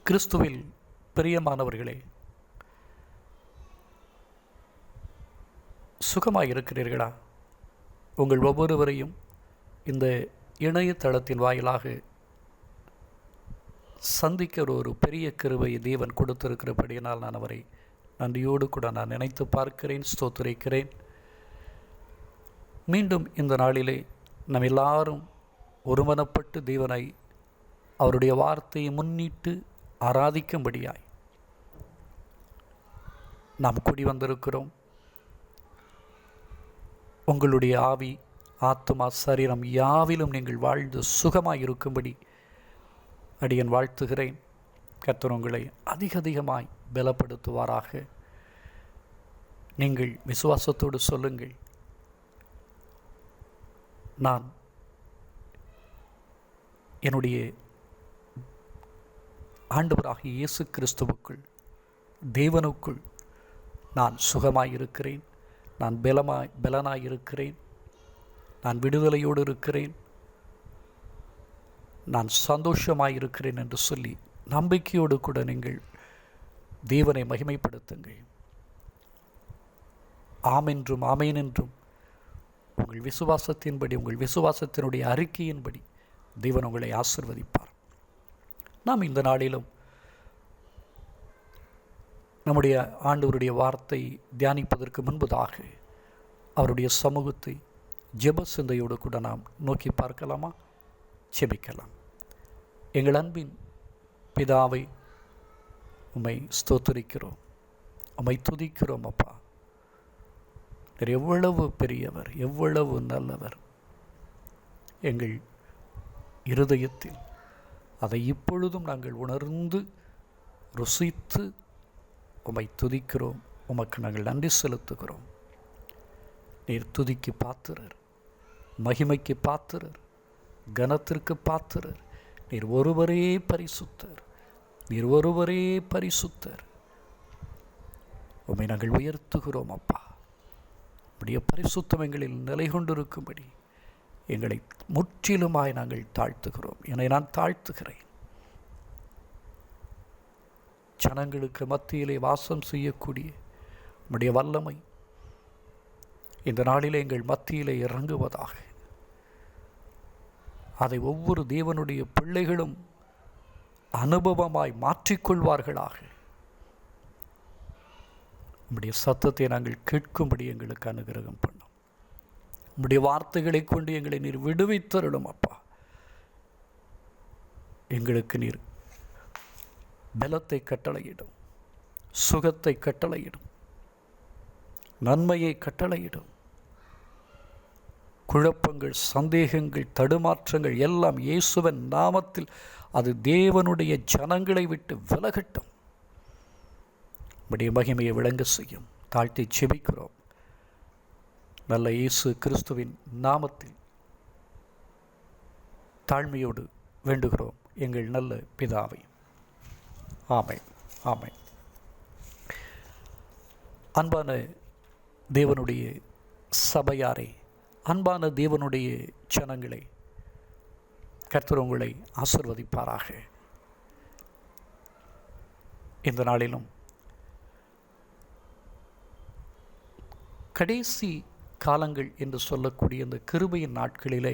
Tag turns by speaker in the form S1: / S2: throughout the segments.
S1: கிறிஸ்துவில் பிரியமானவர்களே, சுகமாயிருக்கிறீர்களா? உங்கள் ஒவ்வொருவரையும் இந்த இணையதளத்தின் வாயிலாக சந்திக்கிற ஒரு பெரிய கிருபையை தேவன் கொடுத்திருக்கிறபடியினால் நான் அவரை நன்றியோடு கூட நான் நினைத்து பார்க்கிறேன், ஸ்தோத்திரிக்கிறேன். மீண்டும் இந்த நாளிலே நம் எல்லாரும் ஒருமனப்பட்டு தேவனை அவருடைய வார்த்தையை முன்னிட்டு ஆராதிக்கும்படியாய் நாம் கூடி வந்திருக்கிறோம். உங்களுடைய ஆவி, ஆத்துமா, சரீரம் யாவிலும் நீங்கள் வாழ்ந்து சுகமாயிருக்கும்படி அடியன் வாழ்த்துகிறேன். கர்த்தர் உங்களை அதிகமாய் பலப்படுத்துவாராக. நீங்கள் விசுவாசத்தோடு சொல்லுங்கள், நான் என்னுடைய ஆண்டவராகிய இயேசு கிறிஸ்துவுக்குள், தேவனுக்குள் நான் சுகமாயிருக்கிறேன், நான் பலனாயிருக்கிறேன், நான் விடுதலையோடு இருக்கிறேன், நான் சந்தோஷமாயிருக்கிறேன் என்று சொல்லி நம்பிக்கையோடு கூட நீங்கள் தேவனை மகிமைப்படுத்துங்கள். ஆமென்றும் ஆமேன் என்றும் உங்கள் விசுவாசத்தின்படி, உங்கள் விசுவாசத்தினுடைய அறிக்கையின்படி தேவன் உங்களை ஆசீர்வதிப்பார். நாம் இந்த நாளிலும் நம்முடைய ஆண்டவருடைய வார்த்தை தியானிப்பதற்கு முன்பதாக அவருடைய சமூகத்தை ஜெப சிந்தையோடு கூட நாம் நோக்கி பார்க்கலாமா? செபிக்கலாம். எங்கள் அன்பின் பிதாவை, உம்மை ஸ்தோத்திரிக்கிறோம், உம்மை துதிக்கிறோம். அப்பா, நீர் எவ்வளவு பெரியவர், எவ்வளவு நல்லவர். எங்கள் இருதயத்தில் அதை இப்பொழுதும் நாங்கள் உணர்ந்து ருசித்து உம்மை துதிக்கிறோம். உமக்கு நாங்கள் நன்றி செலுத்துகிறோம். நீர் துதிக்கு பாத்திரர், மகிமைக்கு பாத்திரர், கனத்திற்கு பாத்திரர். நீர் ஒருவரே பரிசுத்தர், நீர் ஒருவரே பரிசுத்தர். உம்மை நாங்கள் உயர்த்துகிறோம். அப்பா, உம்முடைய பரிசுத்தம் எங்களில் நிலை கொண்டிருக்கும்படி எங்களை முற்றிலுமாய் நாங்கள் தாழ்த்துகிறோம். என்னை நான் தாழ்த்துகிறேன். ஜனங்களுக்கு மத்தியிலே வாசம் செய்யக்கூடிய உம்முடைய வல்லமை இந்த நாளிலே எங்கள் மத்தியிலே இறங்குவதாக. அதை ஒவ்வொரு தேவனுடைய பிள்ளைகளும் அனுபவமாய் மாற்றிக்கொள்வார்களாக. உம்முடைய சத்தத்தை நாங்கள் கேட்கும்படி எங்களுக்கு அனுகிரகம் பண்ணும். உம்முடைய வார்த்தைகளை கொண்டு எங்களை நீர் விடுவித்தருளும். அப்பா, எங்களுக்கு நீர் பலத்தை கட்டளையிடும், சுகத்தை கட்டளையிடும், நன்மையை கட்டளையிடும். குழப்பங்கள், சந்தேகங்கள், தடுமாற்றங்கள் எல்லாம் இயேசுவின் நாமத்தில் அது தேவனுடைய ஜனங்களை விட்டு விலகட்டும். உம்முடைய மகிமையை விளங்க செய்யும். தாழ்த்தி செபிக்கிறோம் நல்ல இயேசு கிறிஸ்துவின் நாமத்தில் தாழ்மையோடு வேண்டுகிறோம் எங்கள் நல்ல பிதாவை. ஆமென், ஆமென். அன்பான தேவனுடைய சபையாரே, அன்பான தேவனுடைய ஜனங்களே, கர்த்தர் உங்களை ஆசீர்வதிப்பாராக. இந்த நாளிலும் கடைசி காலங்கள் என்று சொல்லக்கூடிய இந்த கிருபையின் நாட்களிலே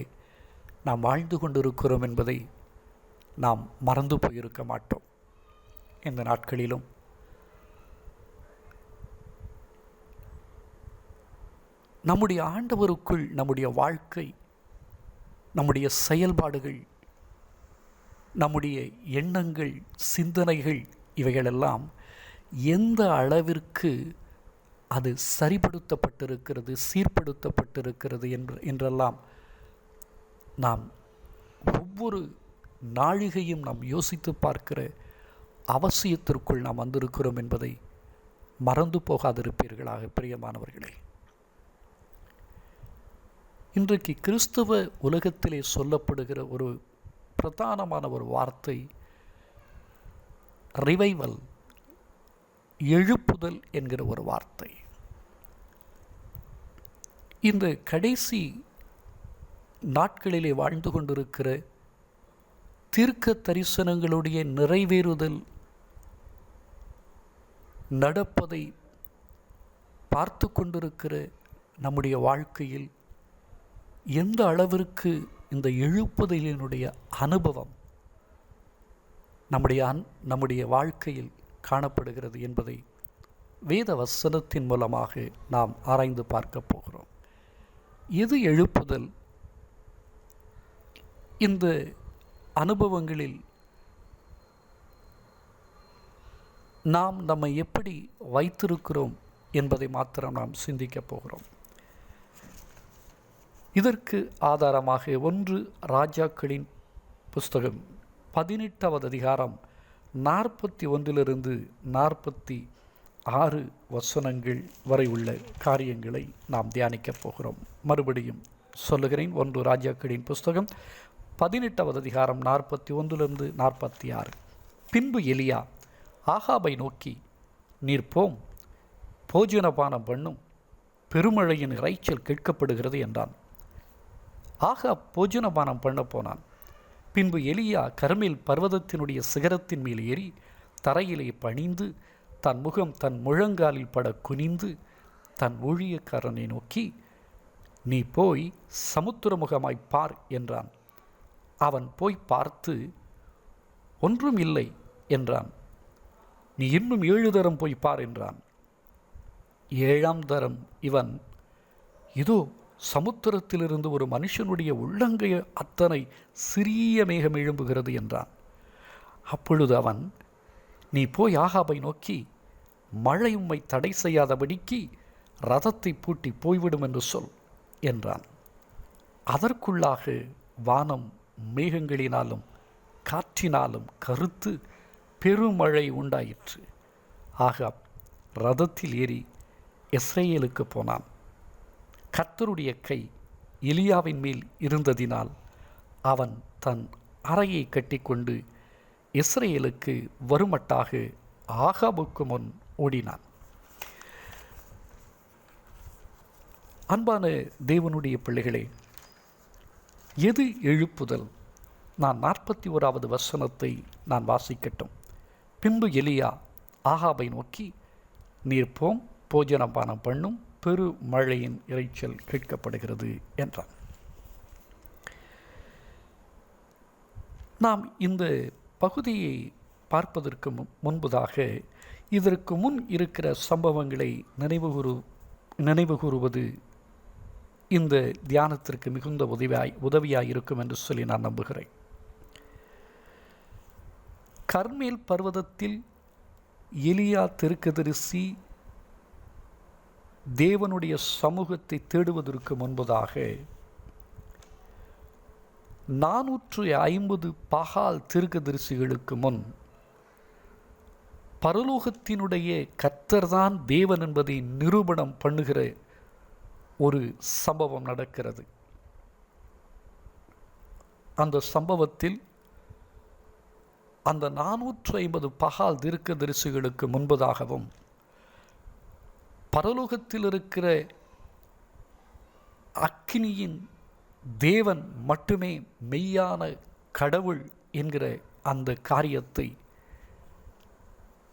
S1: நாம் வாழ்ந்து கொண்டிருக்கிறோம் என்பதை நாம் மறந்து போயிருக்க மாட்டோம். இந்த நாட்களிலும் நம்முடைய ஆண்டவருக்குள் நம்முடைய வாழ்க்கை, நம்முடைய செயல்பாடுகள், நம்முடைய எண்ணங்கள், சிந்தனைகள் இவைகளெல்லாம் எந்த அளவிற்கு அது சரிப்படுத்தப்பட்டிருக்கிறது, சீர்படுத்தப்பட்டிருக்கிறது என்றெல்லாம் நாம் ஒவ்வொரு நாழிகையும் நாம் யோசித்து பார்க்கிற அவசியத்திற்குள் நாம் வந்திருக்கிறோம் என்பதை மறந்து போகாதிருப்பீர்களாக. பிரியமானவர்களே, இன்றைக்கு கிறிஸ்தவ உலகத்திலே சொல்லப்படுகிற ஒரு பிரதானமான ஒரு வார்த்தை ரிவைவல், எழுப்புதல் என்கிற ஒரு வார்த்தை. இந்த கடைசி நாட்களிலே வாழ்ந்து கொண்டிருக்கிற தீர்க்க தரிசனங்களுடைய நிறைவேறுதல் நடப்பதை பார்த்து கொண்டிருக்கிற நம்முடைய வாழ்க்கையில் எந்த அளவிற்கு இந்த எழுப்புதலினுடைய அனுபவம் நம்முடைய வாழ்க்கையில் காணப்படுகிறது என்பதை வேத வசனத்தின் மூலமாக நாம் ஆராய்ந்து பார்க்க போகிறோம். எது எழுப்புதல்? இந்த அனுபவங்களில் நாம் நம்மை எப்படி வைத்திருக்கிறோம் என்பதை மாத்திரம் நாம் சிந்திக்கப் போகிறோம். இதற்கு ஆதாரமாக 1 ராஜாக்களின் புஸ்தகம் 18வது அதிகாரம் 41 46 வசனங்கள் வரை உள்ள காரியங்களை நாம் தியானிக்கப் போகிறோம். மறுபடியும் சொல்லுகிறேன். 1 ராஜாக்களின் புஸ்தகம் 18வது அதிகாரம் 41 46. பின்பு எலியா ஆகாபை நோக்கி, நீர் போம், போஜனபானம் பண்ணும், பெருமழையின் இறைச்சல் கேட்கப்படுகிறது என்றான். ஆகாப் போஜனபானம் பண்ண போனான். பின்பு எலியா கர்மேல் பர்வதத்தினுடைய சிகரத்தின் மேல் ஏறி தரையிலே பணிந்து தன் முகம் தன் முழங்காலில் பட குனிந்து தன் ஊழியக்காரனை நோக்கி, நீ போய் சமுத்திரமுகமாய் பார் என்றான். அவன் போய் பார்த்து, ஒன்றும் இல்லை என்றான். நீ இன்னும் 7 தரம் போய் பார் என்றான். 7ஆம் தரம் இவன், இதோ சமுத்திரத்திலிருந்து ஒரு மனுஷனுடைய உள்ளங்கைய அத்தனை சிறிய மேகம் எழும்புகிறது என்றான். அப்பொழுது அவன், நீ போய் ஆகாபை நோக்கி, மழை உம்மை தடை செய்யாதபடிக்கு ரதத்தை பூட்டி போய்விடும் என்று சொல் என்றான். அதற்குள்ளாக வானம் மேகங்களினாலும் காற்றினாலும் கருத்து பெருமழை உண்டாயிற்று. ஆகாப் ரதத்தில் ஏறி இஸ்ரேலுக்கு போனான். கர்த்தருடைய கை எலியாவின் மேல் இருந்ததினால் அவன் தன் அறையை கட்டிக்கொண்டு இஸ்ரேலுக்கு வருமட்டாக ஆகாபுக்கு முன் ஓடினான். அன்பான தேவனுடைய பிள்ளைகளே, எது எழுப்புதல்? நான் 41வது வசனத்தை நான் வாசிக்கட்டும். பின்பு எலியா ஆகாபை நோக்கி, நீர் போம், போஜனபானம் பண்ணும், பெரு மழையின் இறைச்சல் கேட்கப்படுகிறது என்றான். நாம் இந்த பகுதியை பார்ப்பதற்கு முன்பதாக இதற்கு முன் இருக்கிற சம்பவங்களை நினைவுகூறுவது இந்த தியானத்திற்கு மிகுந்த உதவியாய் இருக்கும் என்று சொல்லி நான் நம்புகிறேன். கர்மேல் பர்வதத்தில் எலியா தீர்க்கதரிசி தேவனுடைய சமூகத்தை தேடுவதற்கு முன்பதாக 450 பகால் தீர்க்கதரிசிகளுக்கு முன் பரலோகத்தினுடைய கர்த்தர்தான் தேவன் என்பதை நிரூபணம் பண்ணுகிற ஒரு சம்பவம் நடக்கிறது. அந்த சம்பவத்தில் அந்த 450 பகால் தீர்க்கதரிசிகளுக்கு முன்பதாகவும் பரலோகத்தில் இருக்கிற அக்கினியின் தேவன் மட்டுமே மெய்யான கடவுள் என்கிற அந்த காரியத்தை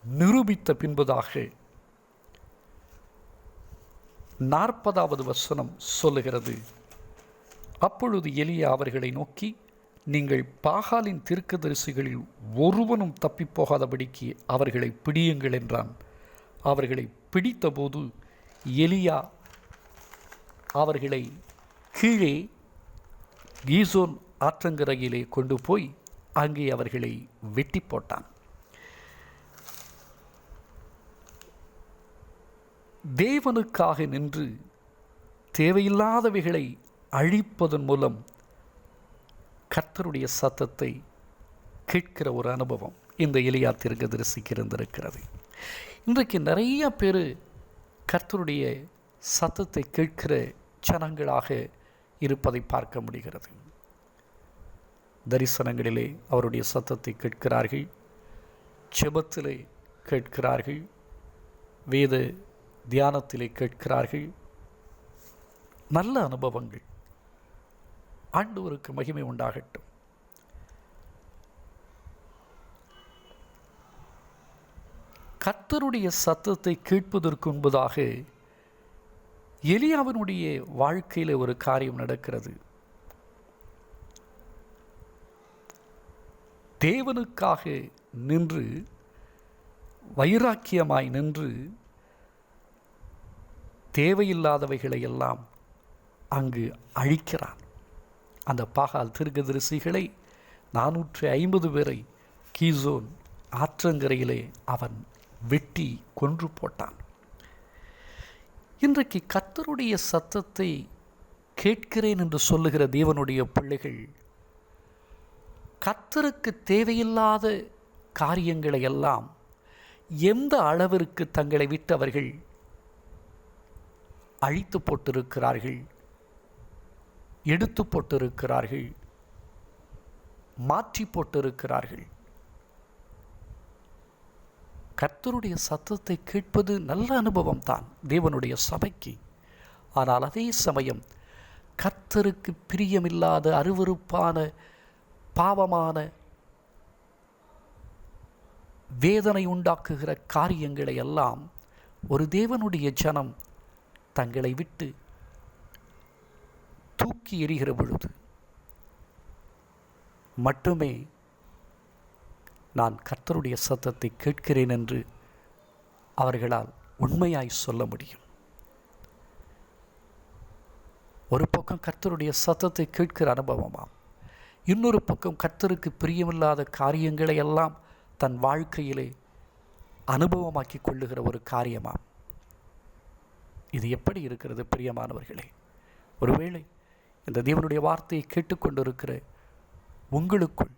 S1: நிரூபித்த பின்பதாக 40வது வசனம் சொல்லுகிறது. அப்பொழுது எலியா அவர்களை நோக்கி, நீங்கள் பாகாலின் தீர்க்கதரிசிகளில் ஒருவனும் தப்பி போகாதபடிக்கு அவர்களை பிடியுங்கள் என்றான். அவர்களை பிடித்தபோது எலியா அவர்களை கீழே கீசோன் ஆற்றங்கரையிலே கொண்டு போய் அங்கே அவர்களை வெட்டி போட்டான். தேவனுக்காக நின்று தேவையில்லாதவைகளை அழிப்பதன் மூலம் கர்த்தருடைய சத்தத்தை கேட்கிற ஒரு அனுபவம் இந்த எலியா தீர்க்கதரிசிக்கு இருந்திருக்கிறது. இன்றைக்கு நிறைய பேர் கர்த்தருடைய சத்தத்தை கேட்கிற ஜனங்களாக இருப்பதை பார்க்க முடிகிறது. தரிசனங்களிலே அவருடைய சத்தத்தை கேட்கிறார்கள், ஜெபத்திலே கேட்கிறார்கள், வேத தியானத்திலே கேட்கிறார்கள். நல்ல அனுபவங்கள். ஆண்டவருக்கு மகிமை உண்டாகட்டும். கர்த்தருடைய சத்தத்தை கேட்பதற்கு முன்பதாக எலியாவினுடைய வாழ்க்கையில் ஒரு காரியம் நடக்கிறது. தேவனுக்காக நின்று, வைராக்கியமாய் நின்று, தேவையில்லாதவைகளை எல்லாம் அங்கு அழிக்கிறான். அந்த பாகால் தீர்க்கதரிசிகளை 450 பேரை கீசோன் ஆற்றங்கரையிலே அவன் வெட்டி கொன்று போட்டான். இன்றைக்கு கர்த்தருடைய சத்தத்தை கேட்கிறேன் என்று சொல்லுகிற தேவனுடைய பிள்ளைகள் கர்த்தருக்கு தேவையில்லாத காரியங்களை எல்லாம் எந்த அளவிற்கு தங்களை விட்டு அவர்கள் அழித்து போட்டிருக்கிறார்கள், எடுத்து போட்டிருக்கிறார்கள், மாற்றி போட்டிருக்கிறார்கள். கர்த்தருடைய சத்தத்தை கேட்பது நல்ல அனுபவம் தான் தேவனுடைய சபைக்கு. ஆனால் அதே சமயம் கர்த்தருக்கு பிரியமில்லாத, அருவருப்பான, பாவமான, வேதனை உண்டாக்குகிற காரியங்களை எல்லாம் ஒரு தேவனுடைய ஜனம் தங்களை விட்டு தூக்கி எறிகிற பொழுது மட்டுமே நான் கர்த்தருடைய சத்தத்தை கேட்கிறேன் என்று அவர்களால் உண்மையாய் சொல்ல முடியும். ஒரு பக்கம் கர்த்தருடைய சத்தத்தை கேட்கிற அனுபவமாம், இன்னொரு பக்கம் கர்த்தருக்கு பிரியமில்லாத காரியங்களை எல்லாம் தன் வாழ்க்கையிலே அனுபவமாக்கி கொள்ளுகிற ஒரு காரியமாம். இது எப்படி இருக்கிறது பிரியமானவர்களே? ஒருவேளை இந்த தேவனுடைய வார்த்தையை கேட்டுக்கொண்டிருக்கிற உங்களுக்குள்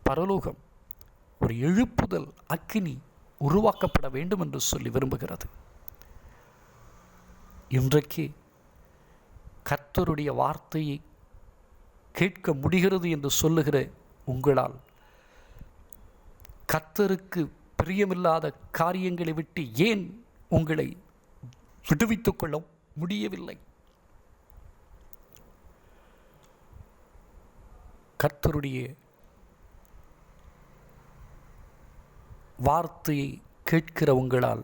S1: பரலோகம் ஒரு எழுப்புதல் அக்கினி உருவாக்கப்பட வேண்டும் என்று சொல்லி விரும்புகிறது. இன்றைக்கு கர்த்தருடைய வார்த்தையை கேட்க முடிகிறது என்று சொல்லுகிற உங்களால் கர்த்தருக்கு பிரியமில்லாத காரியங்களை விட்டு ஏன் உங்களை விடுவித்துக் கொள்ள முடியவில்லை? கர்த்தருடைய வார்த்தையை கேட்கிற உங்களால்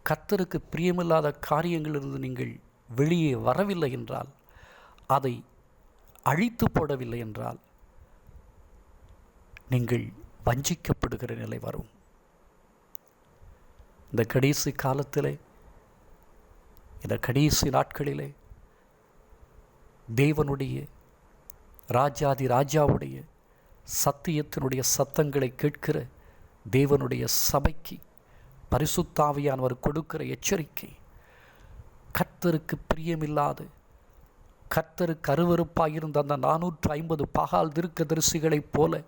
S1: கர்த்தருக்கு பிரியமில்லாத காரியங்களிலிருந்து நீங்கள் வெளியே வரவில்லை என்றால், அதை அழித்து போடவில்லை என்றால், நீங்கள் வஞ்சிக்கப்படுகிற நிலை வரும். இந்த கடைசி காலத்திலே, இந்த கடைசி நாட்களிலே தேவனுடைய ராஜாதி ராஜாவுடைய சத்தியத்தினுடைய சத்தங்களை கேட்கிற தேவனுடைய சபைக்கு பரிசுத்த ஆவியானவர் கொடுக்கிற எச்சரிக்கை, கர்த்தருக்கு பிரியமில்லாது, கர்த்தருக்கு அருவருப்பாயிருந்த அந்த 450 பாகால் தீர்க்கதரிசிகளைப் போல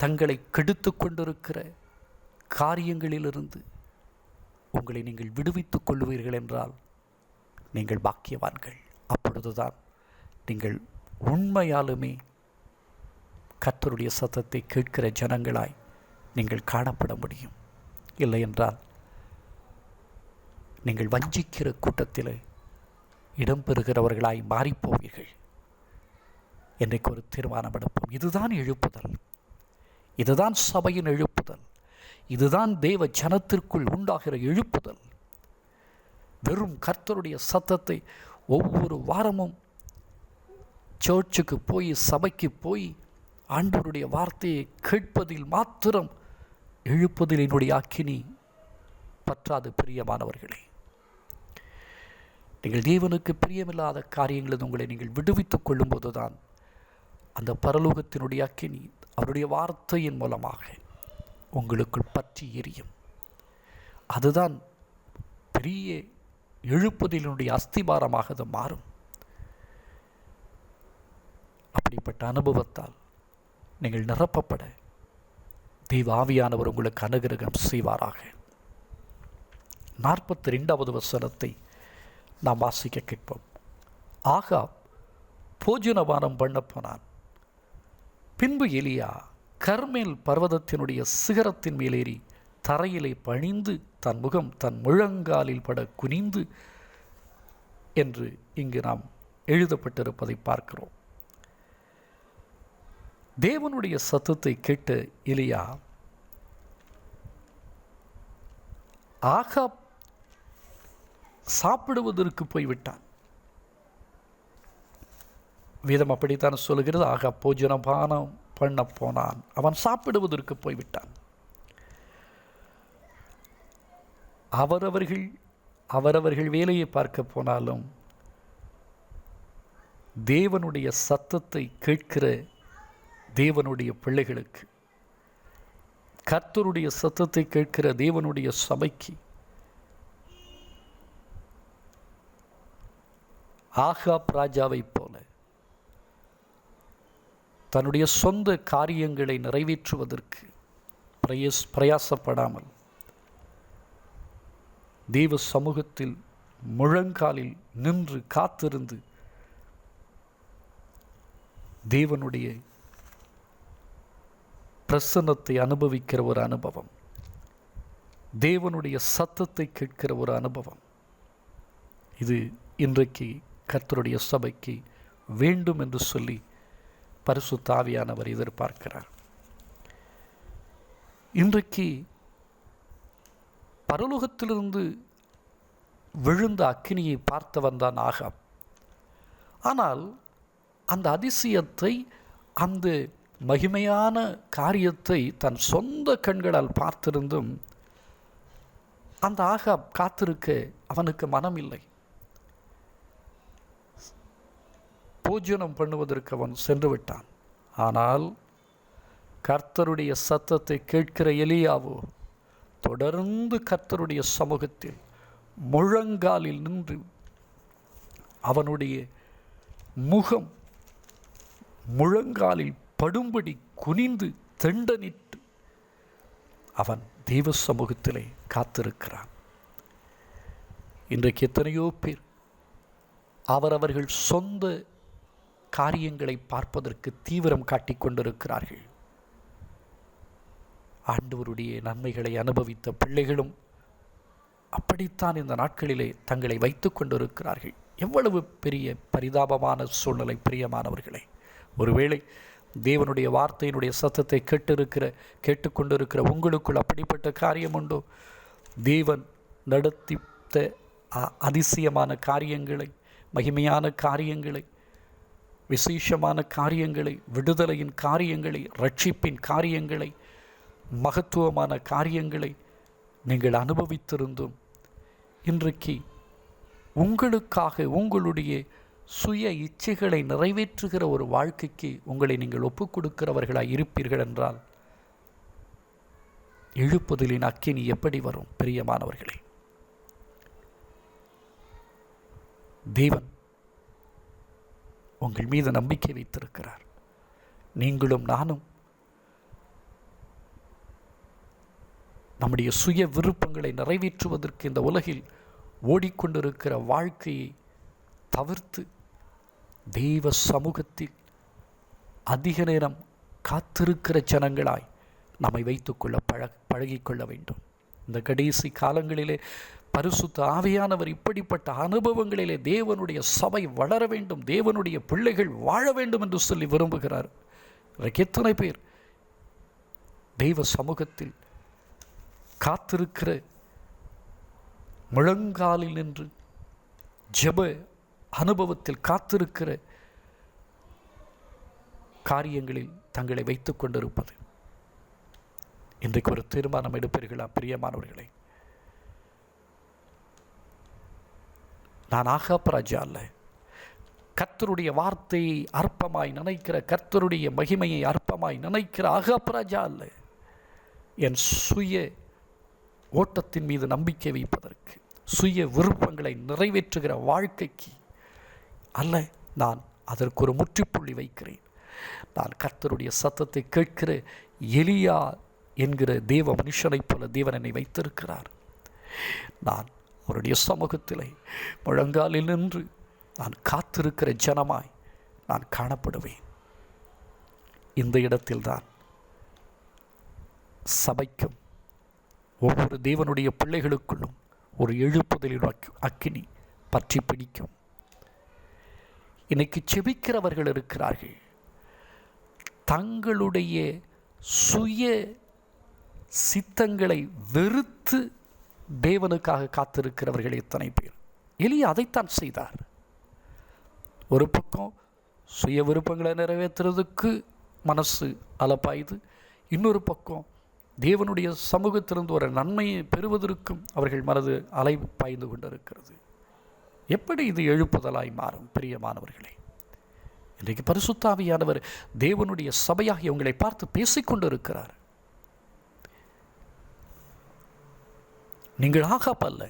S1: தங்களை கெடுத்து கொண்டிருக்கிற காரியங்களிலிருந்து உங்களை நீங்கள் விடுவித்துக் கொள்வீர்கள் என்றால் நீங்கள் பாக்கியவான்கள். அப்பொழுதுதான் நீங்கள் உண்மையாலுமே கர்த்தருடைய சத்தத்தை கேட்கிற ஜனங்களாய் நீங்கள் காணப்பட முடியும். இல்லை என்றால் நீங்கள் வஞ்சிக்கிற கூட்டத்தில் இடம்பெறுகிறவர்களாய் மாறிப்போவீர்கள். என்றைக்கு ஒரு தீர்மானம் எடுப்போம். இதுதான் எழுப்புதல், இதுதான் சபையின் எழுப்புதல், இதுதான் தேவ ஜனத்திற்குள் உண்டாகிற எழுப்புதல். வெறும் கர்த்தருடைய சத்தத்தை ஒவ்வொரு வாரமும் சர்ச்சுக்கு போய், சபைக்கு போய் ஆண்டவருடைய வார்த்தையை கேட்பதில் மாத்திரம் எழுப்புதல் என்னுடைய அக்கினி பற்றாது. பிரியமானவர்களே, நீங்கள் தேவனுக்கு பிரியமில்லாத காரியங்களில் உங்களை நீங்கள் விடுவித்துக் கொள்ளும்போது தான் அந்த பரலோகத்தினுடைய அக்கினி அவருடைய வார்த்தையின் மூலமாக உங்களுக்குள் பற்றி எரியும். அதுதான் பெரிய எழுப்புதலினுடைய அஸ்திபாரமாக அது மாறும். அப்படிப்பட்ட அனுபவத்தால் நீங்கள் நிரப்பப்பட தெய்வ ஆவியானவர் உங்களுக்கு அனுகிரகம் செய்வாராக. 42வது வசனத்தை நாம் வாசிக்க கேட்போம். ஆகாப் போஜனபானம் பண்ண போனான். பின்பு எலியா கர்மேல் பர்வதத்தினுடைய சிகரத்தின் மேலேறி தரையிலே பணிந்து தன் முகம் தன் முழங்காலில் பட குனிந்து என்று இங்கு நாம் எழுதப்பட்டிருப்பதை பார்க்கிறோம். தேவனுடைய சத்தத்தை கேட்ட எலியா ஆகாப் சாப்பிடுவதற்கு போய்விட்டான். வேதம் அப்படித்தான் சொல்கிறது. ஆகாப் போஜனபானம் பண்ண போனான், அவன் சாப்பிடுவதற்கு போய்விட்டான். அவரவர்கள் வேலையை பார்க்க போனாலும் தேவனுடைய சத்தத்தை கேட்கிற தேவனுடைய பிள்ளைகளுக்கு, கர்த்தருடைய சத்தத்தை கேட்கிற தேவனுடைய சபைக்கு ஆகாப் ராஜாவைப் போல தன்னுடைய சொந்த காரியங்களை நிறைவேற்றுவதற்கு பிரயாசப்படாமல் தேவ சமூகத்தில் முழங்காலில் நின்று காத்திருந்து தேவனுடைய பிரசன்னத்தை அனுபவிக்கிற ஒரு அனுபவம், தேவனுடைய சத்தத்தை கேட்கிற ஒரு அனுபவம், இது இன்றைக்கு கர்த்தருடைய சபைக்கு வேண்டும் என்று சொல்லி பரிசுத்த ஆவியானவர் எதிர்பார்க்கிறார். இன்றைக்கு பரலோகத்திலிருந்து விழுந்த அக்கினியை பார்த்தவன் தான் ஆகாப். ஆனால் அந்த அதிசயத்தை, அந்த மகிமையான காரியத்தை தன் சொந்த கண்களால் பார்த்திருந்தும் அந்த ஆகாப் காத்திருக்க அவனுக்கு மனம் இல்லை. போஜனம் பண்ணுவதற்கு அவன் சென்று விட்டான். ஆனால் கர்த்தருடைய சத்தத்தை கேட்கிற எலியாவோ தொடர்ந்து கர்த்தருடைய சமூகத்தில் முழங்காலில் நின்று அவனுடைய முகம் முழங்காலில் படும்படி குனிந்து தெண்டனிட்டு அவன் தெய்வ சமூகத்திலே காத்திருக்கிறான். இன்றைக்கு எத்தனையோ பேர் அவரவர்கள் சொந்த காரியங்களை பார்ப்பதற்கு தீவிரம் காட்டிக் கொண்டிருக்கிறார்கள். ஆண்டவருடைய நன்மைகளை அனுபவித்த பிள்ளைகளும் அப்படித்தான் இந்த நாட்களிலே தங்களை வைத்து கொண்டிருக்கிறார்கள். எவ்வளவு பெரிய பரிதாபமான சூழ்நிலை பிரியமானவர்களே! ஒருவேளை தேவனுடைய வார்த்தையினுடைய சத்தத்தை கேட்டுக்கொண்டிருக்கிற உங்களுக்குள் அப்படிப்பட்ட காரியம் உண்டோ? தேவன் நடத்தித்த அதிசயமான காரியங்களை, மகிமையான காரியங்களை, விசேஷமான காரியங்களை, விடுதலையின் காரியங்களை, ரட்சிப்பின் காரியங்களை, மகத்துவமான காரியங்களை நீங்கள் அனுபவித்திருந்தும் இன்றைக்கு உங்களுக்காக உங்களுடைய சுய இச்சைகளை நிறைவேற்றுகிற ஒரு வாழ்க்கைக்கு உங்களை நீங்கள் ஒப்புக் கொடுக்கிறவர்களாக இருப்பீர்கள் என்றால் எழுப்புதலின் அக்கினி எப்படி வரும்? பிரியமானவர்களே, தேவன் உங்கள் மீது நம்பிக்கை வைத்திருக்கிறார். நீங்களும் நானும் நம்முடைய சுய விருப்பங்களை நிறைவேற்றுவதற்கு இந்த உலகில் ஓடிக்கொண்டிருக்கிற வாழ்க்கையை தவிர்த்து தெய்வ சமூகத்தில் அதிக நேரம் காத்திருக்கிற ஜனங்களாய் நம்மை வைத்துக்கொள்ள பழகிக்கொள்ள வேண்டும். இந்த கடைசி காலங்களிலே பரிசுத்த ஆவியானவர் இப்படிப்பட்ட அனுபவங்களிலே தேவனுடைய சபை வளர வேண்டும், தேவனுடைய பிள்ளைகள் வாழ வேண்டும் என்று சொல்லி விரும்புகிறார். எத்தனை பேர் தெய்வ சமூகத்தில் காத்திருக்கிற, முழங்காலில் நின்று ஜெப அனுபவத்தில் காத்திருக்கிற காரியங்களில் தங்களை வைத்துக் கொண்டிருப்பது. இன்றைக்கு ஒரு தீர்மானம் எடுப்பீர்களா பிரியமானவர்களே? நான் ஆகாப் ராஜா அல்ல. கர்த்தருடைய வார்த்தையை அற்பமாய் நினைக்கிற, கர்த்தருடைய மகிமையை அற்பமாய் நினைக்கிற ஆகாப் ராஜா அல்ல. என் சுய ஓட்டத்தின் மீது நம்பிக்கை வைப்பதற்கு, சுய விருப்பங்களை நிறைவேற்றுகிற வாழ்க்கைக்கு அல்ல, நான் அதற்கு ஒரு முற்றுப்புள்ளி வைக்கிறேன். நான் கர்த்தருடைய சத்தத்தை கேட்கிற எலியா என்கிற தேவ மனுஷனைப் போல தேவன் என்னை வைத்திருக்கிறார். நான் அவருடைய சமூகத்திலே முழங்காலில் நின்று நான் காத்திருக்கிற ஜனமாய் நான் காணப்படுவேன். இந்த இடத்தில்தான் சபைக்கும் ஒவ்வொரு தேவனுடைய பிள்ளைகளுக்குள்ளும் ஒரு எழுப்புதலின் அக்கினி பற்றி பிடிக்கும். இன்னைக்கு செபிக்கிறவர்கள் இருக்கிறார்கள். தங்களுடைய சுய சித்தங்களை வெறுத்து தேவனுக்காக காத்திருக்கிறவர்கள் எத்தனை பேர்? எலியா அதைத்தான் செய்தார். ஒரு பக்கம் சுய விருப்பங்களை நிறைவேற்றுறதுக்கு மனசு அலப்பாயுது, இன்னொரு பக்கம் தேவனுடைய சமூகத்திலிருந்து ஒரு நன்மையை பெறுவதற்கும் அவர்கள் மனது அலை பாய்ந்து கொண்டிருக்கிறது. எப்படி இது எழுப்புதலாய் மாறும்? பிரியமானவர்களே, இன்றைக்கு பரிசுத்த ஆவியானவர் தேவனுடைய சபையாகிய உங்களை பார்த்து பேசிக்கொண்டிருக்கிறார். நீங்கள் ஆகாப்பல்ல,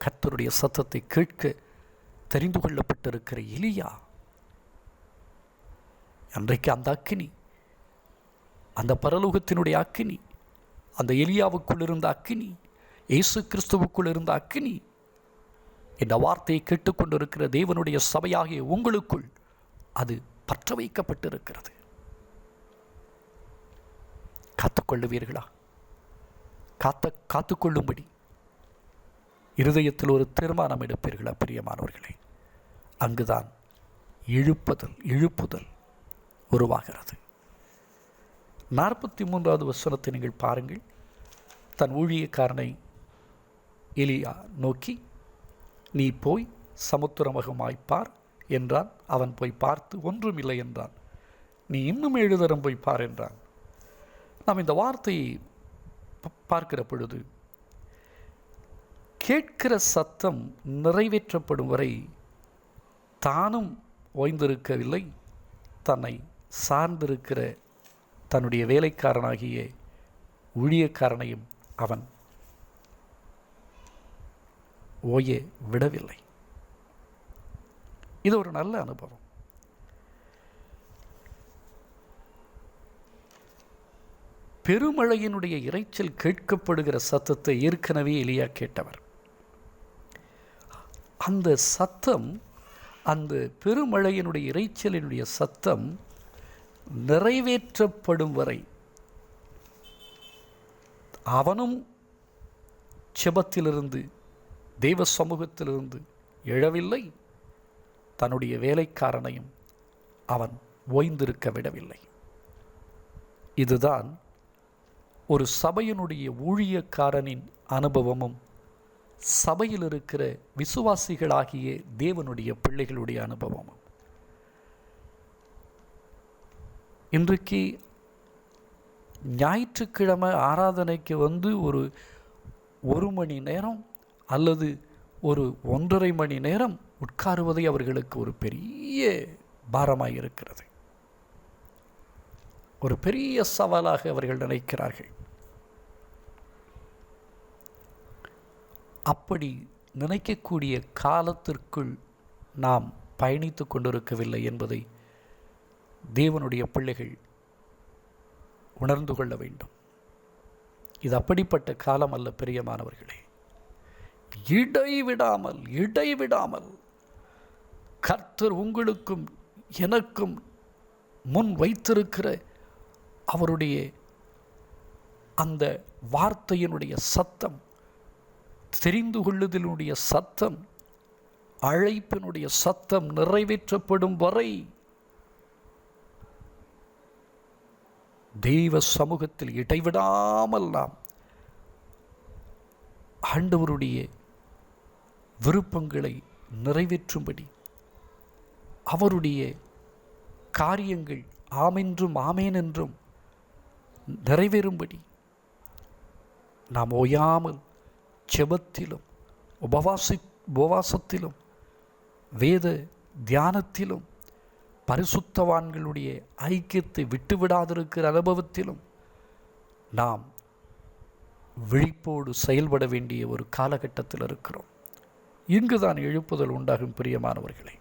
S1: கர்த்தருடைய சத்தத்தை கேட்க தெரிந்து கொள்ளப்பட்டிருக்கிற எலியா, அன்றைக்கு அந்த அக்கினி, அந்த பரலோகத்தினுடைய அக்கினி, அந்த எலியாவுக்குள் இருந்த அக்கினி, இயேசு கிறிஸ்துவுக்குள் இருந்த அக்கினி, இந்த வார்த்தையை கேட்டுக்கொண்டிருக்கிற தேவனுடைய சபையாகிய உங்களுக்குள் அது பற்ற வைக்கப்பட்டிருக்கிறது. காத்துக்கொள்ளுவீர்களா? காத்துக்கொள்ளும்படி இருதயத்தில் ஒரு தீர்மானம் எடுப்பீர்களா? பிரியமானவர்களே, அங்குதான் எழுப்புதல் உருவாகிறது. 43வது வசனத்தை நீங்கள் பாருங்கள். தன் ஊழியக்காரனை எலியா நோக்கி, நீ போய் சமுத்திரமுகமாய்ப்பார் என்றான். அவன் போய் பார்த்து ஒன்றுமில்லை என்றான். நீ இன்னும் 7 தரம் போய் பார் என்றான். நாம் இந்த வார்த்தையை பார்க்கிற பொழுது, கேட்கிற சத்தம் நிறைவேற்றப்படும் வரை தானும் ஓய்ந்திருக்கவில்லை, தன்னை சார்ந்திருக்கிற தன்னுடைய வேலைக்காரனாகிய ஊழியக்காரனையும் அவன் ஓய விடவில்லை. இது ஒரு நல்ல அனுபவம். பெருமழையினுடைய இரைச்சல் கேட்கப்படுகிற சத்தத்தை ஏற்கனவே எலியா கேட்டவர். அந்த சத்தம், அந்த பெருமழையினுடைய இரைச்சலினுடைய சத்தம் நிறைவேற்றப்படும் வரை அவனும் செபத்திலிருந்து, தெய்வ சமூகத்திலிருந்து எழவில்லை, தன்னுடைய வேலைக்காரனையும் அவன் ஓய்ந்திருக்க விடவில்லை. இதுதான் ஒரு சபையினுடைய ஊழியக்காரனின் அனுபவமும் சபையில் இருக்கிற விசுவாசிகளாகிய தேவனுடைய பிள்ளைகளுடைய அனுபவமும். இன்றைக்கு ஞாயிற்றுக்கிழமை ஆராதனைக்கு வந்து ஒரு மணி நேரம் அல்லது ஒரு 1.5 மணி நேரம் உட்காருவதை அவர்களுக்கு ஒரு பெரிய பாரமாக இருக்கிறது, ஒரு பெரிய சவாலாக அவர்கள் நினைக்கிறார்கள். அப்படி நினைக்கக்கூடிய காலத்திற்குள் நாம் பயணித்து கொண்டிருக்கவில்லை என்பதை தேவனுடைய பிள்ளைகள் உணர்ந்து கொள்ள வேண்டும். இது அப்படிப்பட்ட காலம் அல்ல பிரியமானவர்களே. இடைவிடாமல் கர்த்தர் உங்களுக்கும் எனக்கும் முன் வைத்திருக்கிற அவருடைய அந்த வார்த்தையினுடைய சத்தம், தெரிந்து கொள்ளுதலினுடைய சத்தம், அழைப்பினுடைய சத்தம் நிறைவேற்றப்படும் வரை தெய்வ சமூகத்தில் இடைவிடாமல் நாம் ஆண்டவருடைய விருப்பங்களை நிறைவேற்றும்படி, அவருடைய காரியங்கள் ஆமென்றும் ஆமேன் என்றும் நிறைவேறும்படி நாம் ஓயாமல் ஜெபத்திலும் உபவாசத்திலும் வேத தியானத்திலும் பரிசுத்தவான்களுடைய ஐக்கியத்தை விட்டுவிடாதிருக்கிற அனுபவத்திலும் நாம் விழிப்போடு செயல்பட வேண்டிய ஒரு காலகட்டத்தில் இருக்கிறோம். இங்குதான் எழுப்புதல் உண்டாகும் பிரியமானவர்களே.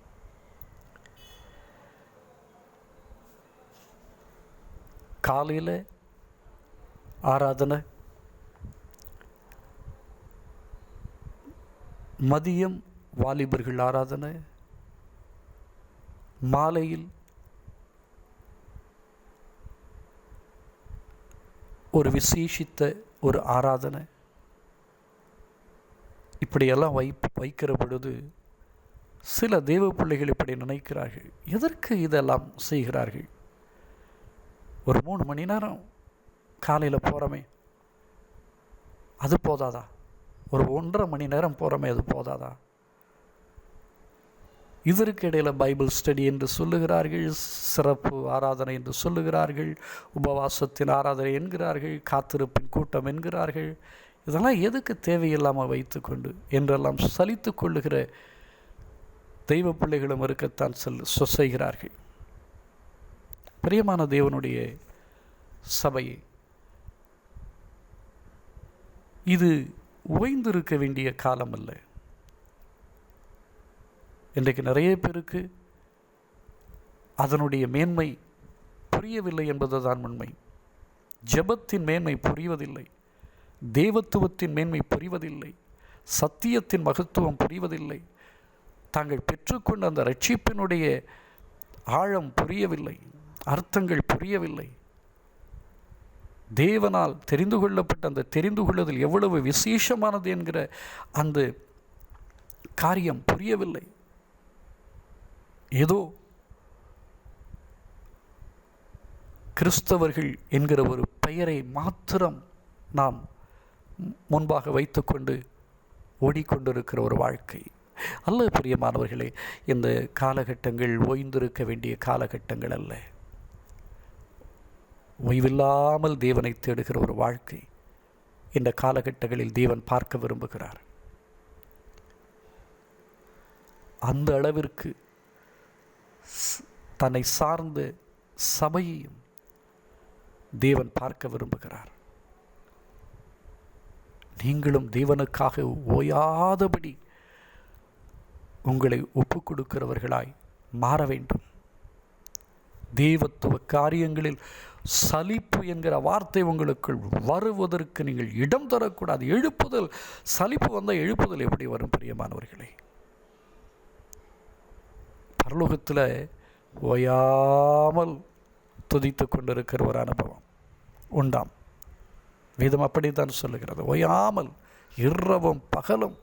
S1: காலையில் ஆராதனை, மதியம் வாலிபர்கள் ஆராதனை, மாலையில் ஒரு விசேஷித்த ஒரு ஆராதனை, இப்படியெல்லாம் வைக்கிற பொழுது சில தேவ பிள்ளைகள் இப்படி நினைக்கிறார்கள், எதற்கு இதெல்லாம் செய்கிறார்கள்? ஒரு 3 மணி நேரம் காலையில் போகிறோமே, அது போதாதா? ஒரு 1.5 மணி நேரம் போகிறோமே, அது போதாதா? இதற்கு இடையில் பைபிள் ஸ்டடி என்று சொல்லுகிறார்கள், சிறப்பு ஆராதனை என்று சொல்லுகிறார்கள், உபவாசத்தின் ஆராதனை என்கிறார்கள், காத்திருப்பின் கூட்டம் என்கிறார்கள். இதெல்லாம் எதுக்கு தேவையில்லாமல் வைத்துக்கொண்டு என்றெல்லாம் சலித்து கொள்ளுகிற தெய்வ பிள்ளைகளும் இருக்கத்தான் செய்கிறார்கள். பிரியமான தேவனுடைய சபையை, இது ஓய்ந்திருக்க வேண்டிய காலம் அல்ல. இன்றைக்கு நிறைய பேருக்கு அதனுடைய மேன்மை புரியவில்லை என்பதுதான் உண்மை. ஜெபத்தின் மேன்மை புரிவதில்லை, தேவத்துவத்தின் மேன்மை புரிவதில்லை, சத்தியத்தின் மகத்துவம் புரிவதில்லை, தாங்கள் பெற்றுக்கொண்ட அந்த ரட்சிப்பினுடைய ஆழம் புரியவில்லை, அர்த்தங்கள் புரியவில்லை. தேவனால் தெரிந்து கொள்ளப்பட்ட அந்த தெரிந்து கொள்ளுதல் எவ்வளவு விசேஷமானது என்கிற அந்த காரியம் புரியவில்லை. ஏதோ கிறிஸ்தவர்கள் என்கிற ஒரு பெயரை மாத்திரம் நாம் முன்பாக வைத்துக்கொண்டு ஓடிக்கொண்டிருக்கிற ஒரு வாழ்க்கை அல்ல. பிரியமானவர்களே, இந்த காலகட்டங்கள் ஓய்ந்திருக்க வேண்டிய காலகட்டங்கள் அல்ல. ஓய்வில்லாமல் தேவனை தேடுகிற ஒரு வாழ்க்கை இந்த காலகட்டங்களில் தேவன் பார்க்க விரும்புகிறார். அந்த அளவிற்கு தன்னை சார்ந்த சபையையும் தேவன் பார்க்க விரும்புகிறார். நீங்களும் தேவனுக்காக ஓயாதபடி உங்களை ஒப்புக் கொடுக்கிறவர்களாய் மாற வேண்டும். தேவத்துவ காரியங்களில் சலிப்பு என்கிற வார்த்தை உங்களுக்குள் வருவதற்கு நீங்கள் இடம் தரக்கூடாது. எழுப்புதல், சலிப்பு வந்தால் எழுப்புதல் எப்படி வரும்? பிரியமானவர்களே, பரலோகத்தில் ஓயாமல் துதித்து கொண்டிருக்கிற ஒரு அனுபவம் உண்டாம். வேதம் அப்படித்தான் சொல்லுகிறது. ஓயாமல் இரவும் பகலும்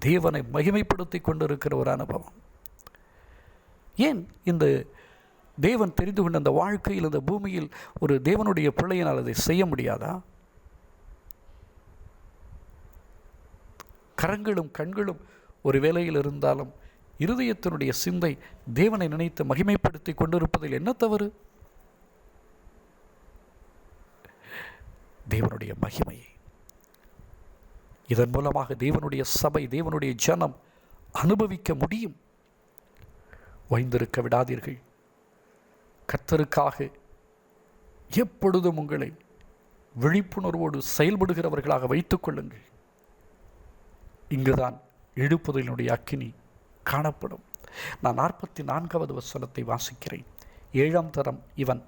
S1: தேவனை மகிமைப்படுத்தி கொண்டிருக்கிற ஒரு அனுபவம். ஏன் இந்த தேவன் தெரிந்து கொண்ட அந்த வாழ்க்கையில், இந்த பூமியில் ஒரு தேவனுடைய பிள்ளையினால் அதை செய்ய முடியாதா? கரங்களும் கண்களும் ஒரு வேளையில் இருந்தாலும் இருதயத்தினுடைய சிந்தை தேவனை நினைத்து மகிமைப்படுத்தி கொண்டிருப்பதில் என்ன தவறு? தேவனுடைய மகிமையை இதன் மூலமாக தேவனுடைய சபை, தேவனுடைய ஜனம் அனுபவிக்க முடியும். ஓய்ந்திருக்க விடாதீர்கள். கர்த்தருக்காக எப்பொழுதும் உங்களை விழிப்புணர்வோடு செயல்படுகிறவர்களாக வைத்துக் கொள்ளுங்கள். இங்குதான் எழுப்புதலினுடைய அக்கினி காணப்படும். நான் 44வது வசனத்தை வாசிக்கிறேன். 7ஆம் தரம் இவன்,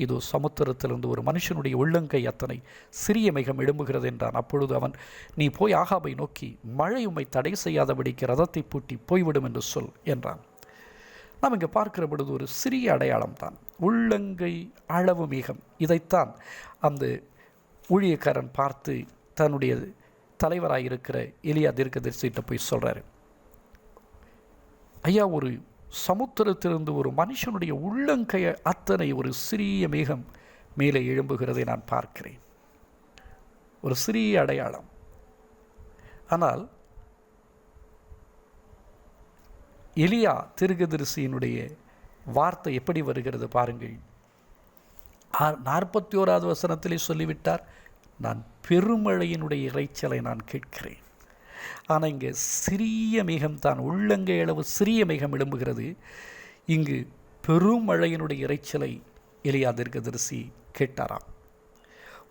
S1: இதோ சமுத்திரத்திலிருந்து ஒரு மனுஷனுடைய உள்ளங்கை அத்தனை சிறிய மேகம் எழும்புகிறது என்றான். அப்பொழுது அவன், நீ போய் ஆகாபை நோக்கி, மழை உம்மை தடை செய்யாதபடிக்கு ரதத்தை பூட்டி போய்விடும் என்று சொல் என்றான். நாம் இங்கே பார்க்கிற பொழுது ஒரு சிறிய அடையாளம் தான், உள்ளங்கை அளவு மேகம். இதைத்தான் அந்த ஊழியக்காரன் பார்த்து தன்னுடைய தலைவராயிருக்கிற எலியா தீர்க்கதரிசிட்ட போய் சொல்கிறாரு, ஐயா, ஒரு சமுத்திரத்திலிருந்து ஒரு மனுஷனுடைய உள்ளங்கை அத்தனை ஒரு சிறிய மேகம் மேலே எழும்புகிறதை நான் பார்க்கிறேன். ஒரு சிறிய அடையாளம். ஆனால் எலியா தீர்க்கதரிசியினுடைய வார்த்தை எப்படி வருகிறது பாருங்கள். 41வது வசனத்திலே சொல்லிவிட்டார், நான் பெருமழையினுடைய இறைச்சலை நான் கேட்கிறேன். ஆனால் இங்கே சிறிய மேகம்தான், உள்ளங்கை அளவு சிறிய மேகம் எழும்புகிறது. இங்கு பெருமழையினுடைய இறைச்சலை எலியா தீர்க்கதரிசி கேட்டாராம்.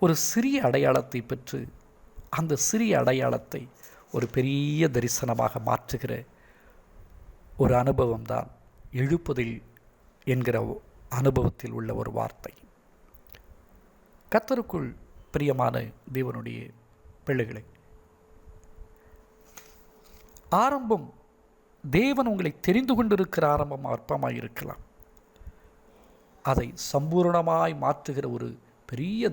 S1: ஒரு சிறிய அடையாளத்தை பெற்று அந்த சிறிய அடையாளத்தை ஒரு பெரிய தரிசனமாக மாற்றுகிற ஒரு அனுபவம் தான் எழுப்புதல் என்கிற அனுபவத்தில் உள்ள ஒரு வார்த்தை. கர்த்தருக்குள் பிரியமான தேவனுடைய பிள்ளைகளை, ஆரம்பம் தேவன் உங்களை தெரிந்து கொண்டிருக்கிற ஆரம்பம் அற்பமாக இருக்கலாம். அதை சம்பூர்ணமாய் மாற்றுகிற ஒரு பெரிய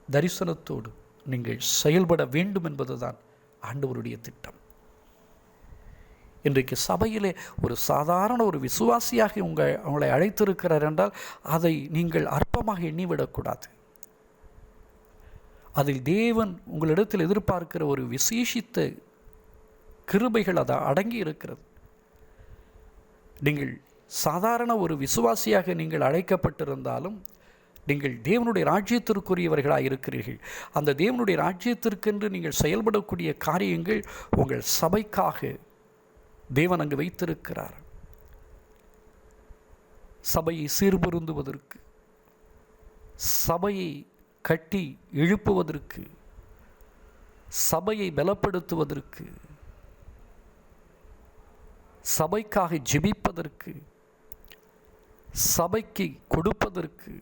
S1: தரிசனத்தோடு நீங்கள் செயல்பட வேண்டும் என்பதுதான் ஆண்டவருடைய திட்டம். இன்றைக்கு சபையிலே ஒரு சாதாரண ஒரு விசுவாசியாக உங்களை அழைத்திருக்கிறார் என்றால் அதை நீங்கள் அற்பமாக எண்ணிவிடக்கூடாது. அதில் தேவன் உங்களிடத்தில் எதிர்பார்க்கிற ஒரு விசேஷித்த கிருபைகள் அதை அடங்கி இருக்கிறது. நீங்கள் சாதாரண ஒரு விசுவாசியாக நீங்கள் அழைக்கப்பட்டிருந்தாலும் நீங்கள் தேவனுடைய ராஜ்யத்திற்குரியவர்களாக இருக்கிறீர்கள். அந்த தேவனுடைய ராஜ்யத்திற்கென்று நீங்கள் செயல்படக்கூடிய காரியங்கள் உங்கள் சபைக்காக தேவன் அங்கு வைத்திருக்கிறார். சபையை சீர்பொருந்துவதற்கு, சபையை கட்டி எழுப்புவதற்கு, சபையை பலப்படுத்துவதற்கு, சபைக்காக ஜெபிப்பதற்கு, சபைக்கு கொடுப்பதற்கு,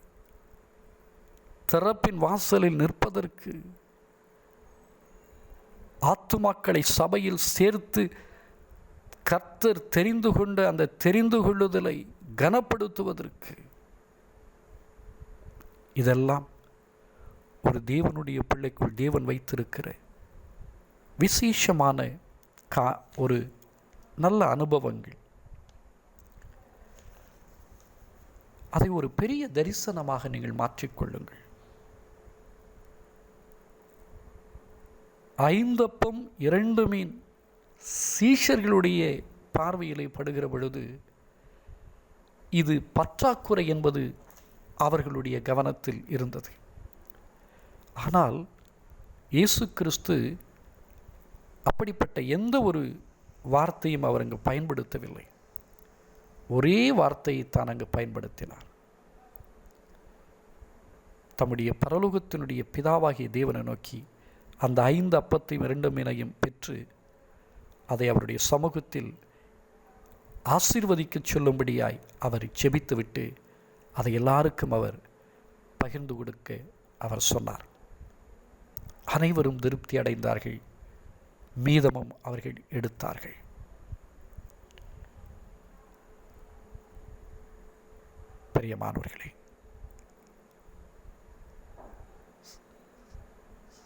S1: திறப்பின் வாசலில் நிற்பதற்கு, ஆத்துமாக்களை சபையில் சேர்த்து கர்த்தர் தெரிந்து கொண்ட அந்த தெரிந்து கொள்ளுதலை கனப்படுத்துவதற்கு, இதெல்லாம் ஒரு தேவனுடைய பிள்ளைக்குள் தேவன் வைத்திருக்கிற விசேஷமான ஒரு நல்ல அனுபவங்கள். அதை ஒரு பெரிய தரிசனமாக நீங்கள் மாற்றிக்கொள்ளுங்கள். 5 அப்பம் 2 மீன் சீஷர்களுடைய பார்வையிலே படுகிற பொழுது இது பற்றாக்குறை என்பது அவர்களுடைய கவனத்தில் இருந்தது. ஆனால் இயேசு கிறிஸ்து அப்படிப்பட்ட எந்த ஒரு வார்த்தையும் அவர் அங்கு பயன்படுத்தவில்லை. ஒரே வார்த்தையை தான் அங்கு பயன்படுத்தினார். தம்முடைய பரலோகத்தினுடைய பிதாவாகிய தேவனை நோக்கி அந்த 5 அப்பத்தையும் 2 மீனையும் பெற்று அதை அவருடைய சமூகத்தில் ஆசீர்வதிக்க சொல்லும்படியாய் அவர் ஜெபித்துவிட்டு அதை எல்லாருக்கும் அவர் பகிர்ந்து கொடுக்க அவர் சொன்னார். அனைவரும் திருப்தி அடைந்தார்கள். மீதமும் அவர்கள் எடுத்தார்கள். பிரியமானவர்களே,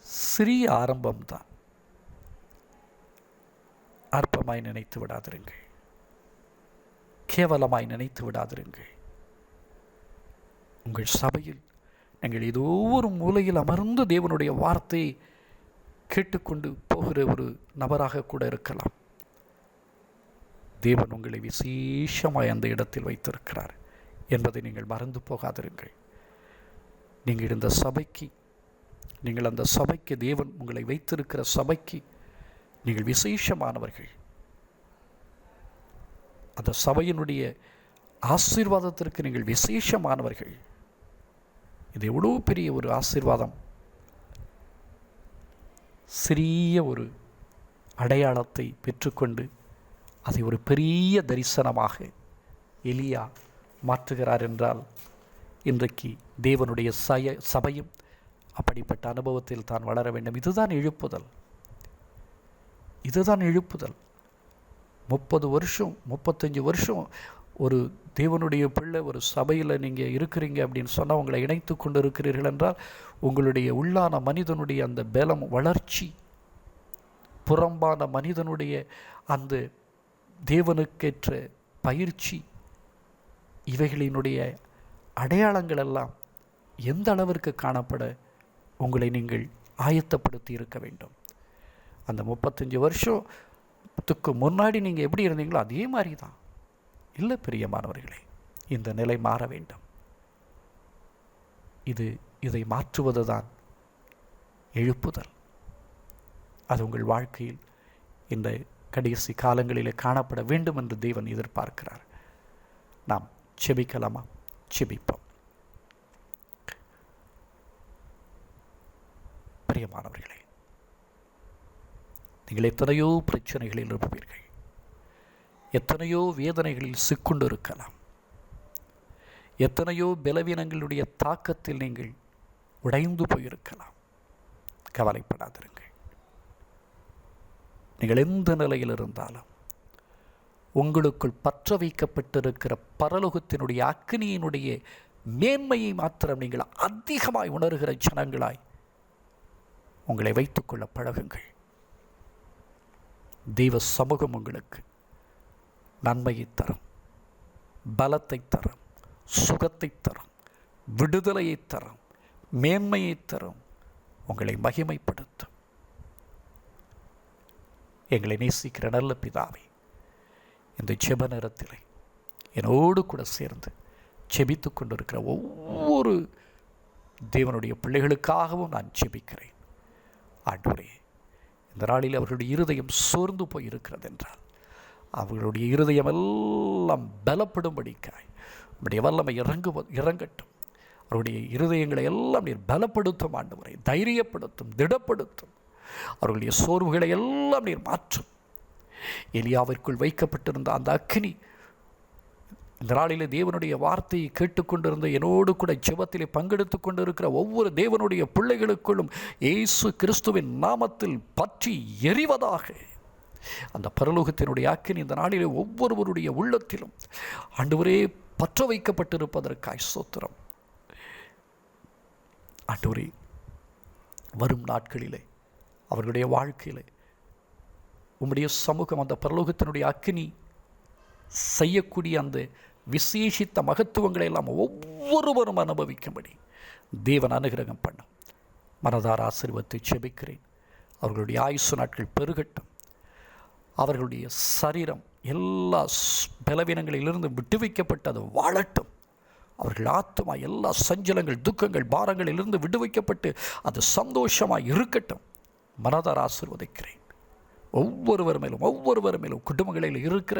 S1: சிறிய ஆரம்பம்தான். அற்பமாய் நினைத்து விடாதிருங்கள். கேவலமாய் நினைத்து விடாதிருங்கள். உங்கள் சபையில் நீங்கள் ஏதோ ஒரு மூலையில் அமர்ந்து தேவனுடைய வார்த்தையை கேட்டுக்கொண்டு போகிற ஒரு நபராக கூட இருக்கலாம். தேவன் உங்களை விசேஷமாய் அந்த இடத்தில் வைத்திருக்கிறார் என்பதை நீங்கள் மறந்து போகாதிருங்கள். நீங்கள் இந்த சபைக்கு, நீங்கள் அந்த சபைக்கு, தேவன் உங்களை வைத்திருக்கிற சபைக்கு நீங்கள் விசேஷமானவர்கள். அந்த சபையினுடைய ஆசீர்வாதத்திற்கு நீங்கள் விசேஷமானவர்கள். இது எவ்வளோ பெரிய ஒரு ஆசீர்வாதம். சிறிய ஒரு அடையாளத்தை பெற்றுக்கொண்டு அதை ஒரு பெரிய தரிசனமாக எலியா மாற்றுகிறார் என்றால், இன்றைக்கு தேவனுடைய சபையும் அப்படிப்பட்ட அனுபவத்தில் தான் வளர வேண்டும். இதுதான் எழுப்புதல். இதுதான் எழுப்புதல். 30 வருஷம் 35 வருஷம் ஒரு தேவனுடைய பிள்ளை ஒரு சபையில் நீங்கள் இருக்கிறீங்க அப்படின்னு சொன்னால், உங்களை இணைத்து கொண்டு இருக்கிறீர்கள் என்றால், உங்களுடைய உள்ளான மனிதனுடைய அந்த பலம், வளர்ச்சி, புறம்பான மனிதனுடைய அந்த தேவனுக்கேற்ற பயிற்சி, இவைகளினுடைய அடையாளங்கள் எல்லாம் எந்த அளவிற்கு காணப்பட உங்களை நீங்கள் ஆயத்தப்படுத்தி இருக்க வேண்டும். அந்த 35 வருஷத்துக்கு முன்னாடி நீங்கள் எப்படி இருந்தீங்களோ அதே மாதிரி தான். இல்லை பிரியமானவர்களே, இந்த நிலை மாற வேண்டும். இதை மாற்றுவது தான் எழுப்புதல். அது உங்கள் வாழ்க்கையில் இந்த கடைசி காலங்களிலே காணப்பட வேண்டும் என்று தேவன் எதிர்பார்க்கிறார். நாம் செபிக்கலாமா? செபிப்போம். பிரியமானவர்களே, நீங்கள் எத்தனையோ பிரச்சனைகளில் இருப்பீர்கள். எத்தனையோ வேதனைகளில் சிக்கொண்டு இருக்கலாம். எத்தனையோ பலவீனங்களுடைய தாக்கத்தில் நீங்கள் உடைந்து போயிருக்கலாம். கவலைப்படாதிருங்கள். நீங்கள் எந்த நிலையில் இருந்தாலும் உங்களுக்குள் பற்ற வைக்கப்பட்டிருக்கிற பரலோகத்தினுடைய அக்கினியினுடைய மேன்மையை மாத்திரம் நீங்கள் அதிகமாய் உணர்கிற ஜனங்களாய் உங்களை வைத்துக்கொள்ள பழகுங்கள். தெய்வ சமூகம் உங்களுக்கு நன்மையை தரும், பலத்தை தரும், சுகத்தை தரும், விடுதலையை தரும், மேன்மையை தரும், உங்களை மகிமைப்படுத்தும். எங்களை நேசிக்கிற நல்ல பிதாவே, இந்த ஜெப நேரத்தில் என்னோடு கூட சேர்ந்து ஜெபித்து கொண்டிருக்கிற ஒவ்வொரு தேவனுடைய பிள்ளைகளுக்காகவும் நான் ஜெபிக்கிறேன். ஆண்டவரே, இந்த நாளில் அவர்களுடைய இருதயம் சோர்ந்து போய் இருக்கிறது என்றால் அவர்களுடைய இருதயம் எல்லாம் பலப்படும்படிக்காய் உம்முடைய வல்லமை இறங்கட்டும். அவருடைய இருதயங்களை எல்லாம் நீர் பலப்படுத்தும் ஆண்டவரை, தைரியப்படுத்தும், திடப்படுத்தும். அவர்களுடைய சோர்வுகளை எல்லாம் நீர் மாற்றும். எலியாவிற்குள் வைக்கப்பட்டிருந்த அந்த அக்கினி இந்த நாளிலே தேவனுடைய வார்த்தையை கேட்டுக்கொண்டிருந்த என்னோடு கூட ஜெபத்திலே பங்கெடுத்து கொண்டிருக்கிற ஒவ்வொரு தேவனுடைய பிள்ளைகளுக்குள்ளும் இயேசு கிறிஸ்துவின் நாமத்தில் பற்றி எரிவதாக. அந்த பரலோகத்தினுடைய அக்கினி இந்த நாளிலே ஒவ்வொருவருடைய உள்ளத்திலும் ஆண்டவரே பற்ற வைக்கப்பட்டிருப்பதற்காய் ஸ்தோத்திரம். ஆண்டவரே, வரும் நாட்களிலே அவர்களுடைய வாழ்க்கையிலே உம்முடைய சமூகம் அந்த பரலோகத்தினுடைய அக்கினி செய்யக்கூடிய அந்த விசேஷித்த மகத்துவங்களை எல்லாம் ஒவ்வொருவரும் அனுபவிக்கும்படி தேவன் அனுகிரகம் பண்ணும். மனதார ஆசீர்வதித்து ஜெபிக்கிறேன். அவர்களுடைய ஆயுசு நாட்கள் பெருகட்டும். அவர்களுடைய சரீரம் எல்லா பலவீனங்களிலிருந்து விடுவிக்கப்பட்டு அது வாழட்டும். அவர்கள் ஆத்மா எல்லா சஞ்சலங்கள், துக்கங்கள், பாரங்களிலிருந்து விடுவிக்கப்பட்டு அது சந்தோஷமாக இருக்கட்டும். மனதார ஆசீர்வதிக்கிறேன். ஒவ்வொருவர் மேலும் குடும்பங்களில் இருக்கிற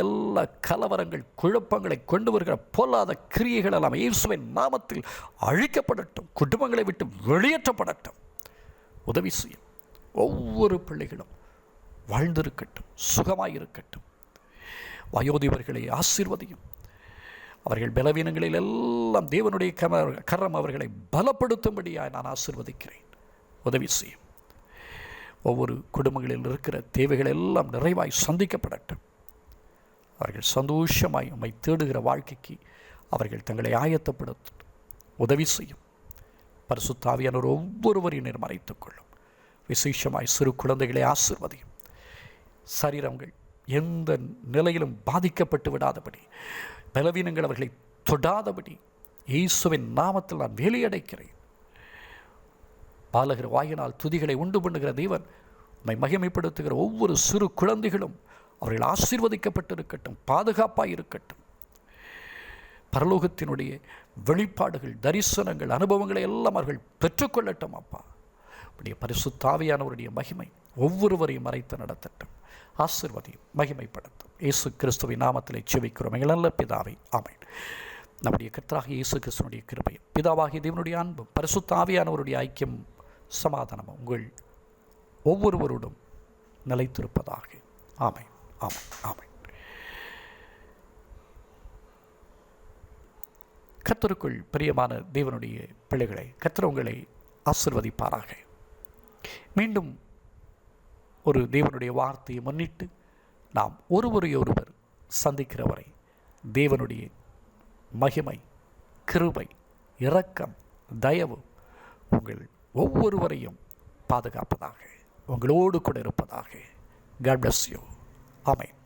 S1: எல்லா கலவரங்கள், குழப்பங்களை கொண்டு வருகிற பொல்லாத கிரியைகள் எல்லாம் இயேசுவின் நாமத்தில் அழிக்கப்படட்டும். குடும்பங்களை விட்டு வெளியேற்றப்படட்டும். உதவி செய்யும். ஒவ்வொரு பிள்ளைகளும் வாழ்ந்திருக்கட்டும், சுகமாயிருக்கட்டும். வயோதிபர்களை ஆசீர்வதியும். அவர்கள் பலவீனங்களில் எல்லாம் தேவனுடைய கரம் அவர்களை பலப்படுத்தும்படியாக நான் ஆசீர்வதிக்கிறேன். உதவி செய்யும். ஒவ்வொரு குடும்பங்களில் இருக்கிற தேவைகள் எல்லாம் நிறைவாய் சந்திக்கப்படட்டும். அவர்கள் சந்தோஷமாய் உம்மை தேடுகிற வாழ்க்கைக்கு அவர்கள் தங்களை ஆயத்தப்படுத்தும். உதவி செய்யும். பரிசுத்த ஆவியானவர் ஒவ்வொருவரையும் நீர் மறைத்துக் கொள்ளும். விசேஷமாய் சிறு குழந்தைகளை ஆசீர்வதியும். சரீரங்கள் எந்த நிலையிலும் பாதிக்கப்பட்டு விடாதபடி, பலவீனங்கள் அவர்களை தொடாதபடி இயேசுவின் நாமத்தில் நான் வேலையடைக்கிறேன். பாலகர் வாயினால் துதிகளை உண்டு பண்ணுகிற தேவன் உம்மை மகிமைப்படுத்துகிற ஒவ்வொரு சிறு குழந்தைகளும் அவர்கள் ஆசீர்வதிக்கப்பட்டிருக்கட்டும், பாதுகாப்பாக இருக்கட்டும். பரலோகத்தினுடைய வெளிப்பாடுகள், தரிசனங்கள், அனுபவங்களை எல்லாம் அவர்கள் பெற்றுக்கொள்ளட்டும். அப்பா, உடைய பரிசுத்த ஆவியானவருடைய மகிமை ஒவ்வொருவரையும் மறைத்து நடத்தட்டும். ஆசீர்வதியும், மகிமைப்படுத்தும். இயேசு கிறிஸ்துவின் நாமத்திலே ஜெபிக்கிறோம் எங்கள் நல்ல பிதாவே, ஆமென். நம்முடைய கர்த்தராகிய இயேசு கிறிஸ்துவினுடைய கிருபையும், பிதாவாகிய தேவனுடைய அன்பும், பரிசுத்த ஆவியானவருடைய ஐக்கியம், சமாதானமும் உங்கள் ஒவ்வொருவரோடும் நிலைத்திருப்பதாக. ஆமென், ஆமென், ஆமென். கர்த்தருக்குள் பிரியமான தேவனுடைய பிள்ளைகளை, கர்த்தர் உங்களை ஆசீர்வதிப்பாராக. மீண்டும் ஒரு தேவனுடைய வார்த்தையை முன்னிட்டு நாம் ஒருவரையொருவர் சந்திக்கிற வரை தேவனுடைய மகிமை, கிருபை, இரக்கம், தயவு உங்கள் ஒவ்வொருவரையும் பாதுகாப்பதாக, உங்களோடு கூட இருப்பதாக. God bless you. ஆமென்.